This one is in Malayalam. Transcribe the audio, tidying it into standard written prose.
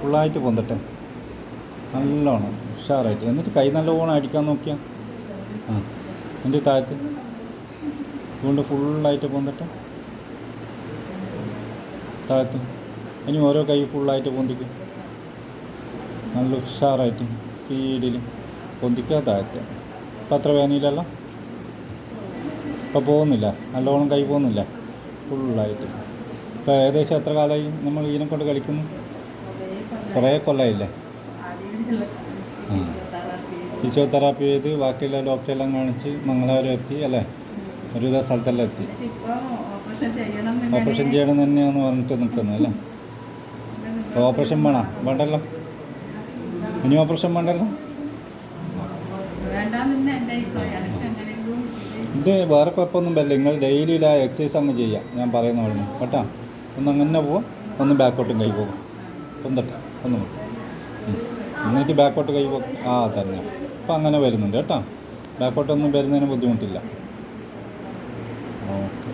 ഫുള്ളായിട്ട് പൊന്തട്ടെ, നല്ലോണം ഉഷാറായിട്ട്. എന്നിട്ട് കൈ നല്ലോണം അടിക്കാൻ നോക്കിയാൽ ആ എൻ്റെ താഴത്ത് അതുകൊണ്ട് ഫുള്ളായിട്ട് പൊന്തട്ടെ താഴത്ത്. ഇനി ഓരോ കൈ ഫുള്ളായിട്ട് പൊന്തിക്കും, നല്ല ഉഷാറായിട്ട് സ്പീഡിൽ പൊന്തിക്കുക താഴത്ത്. ഇപ്പം അത്ര വേനയില്ലല്ലോ, ഇപ്പം പോകുന്നില്ല, നല്ലോണം കൈ പോകുന്നില്ല ഫുള്ളായിട്ട്. ഇപ്പോൾ ഏകദേശം എത്ര കാലമായി നമ്മൾ ഇതിനെ കൊണ്ട് കളിക്കുന്നു? കുറേ കൊല്ലമായില്ലേ? ആ, ഫിസിയോതെറാപ്പി ചെയ്ത് ബാക്കിയുള്ള ഡോക്ടറെല്ലാം കാണിച്ച് മംഗളാപുരം എത്തി അല്ലേ, ഒരുവിധ സ്ഥലത്തെല്ലാം എത്തി. ഓപ്പറേഷൻ ചെയ്യണം തന്നെയാന്ന് പറഞ്ഞിട്ട് നിൽക്കുന്നത് അല്ലേ? ഓപ്പറേഷൻ വേണ്ടല്ലോ, ഇനി ഓപ്പറേഷൻ വേണ്ടല്ലോ. ഇത് വേറെ കുഴപ്പമൊന്നും വരില്ല, നിങ്ങൾ ഡെയിലി എക്സസൈസ് അങ്ങ് ചെയ്യാം, ഞാൻ പറയുന്ന പോലെ കേട്ടോ. ഒന്ന് അങ്ങനെ പോവും, ഒന്ന് ബാക്കോട്ടും കൈ പോകും, പൊന്തട്ടെ ഒന്ന് എന്നിട്ട് ബാക്കോട്ട് കൈ പോകും. ആ തന്നെ, അപ്പം അങ്ങനെ വരുന്നുണ്ട് കേട്ടോ, ബാക്കോട്ടൊന്നും വരുന്നതിന് ബുദ്ധിമുട്ടില്ല. ഓക്കെ.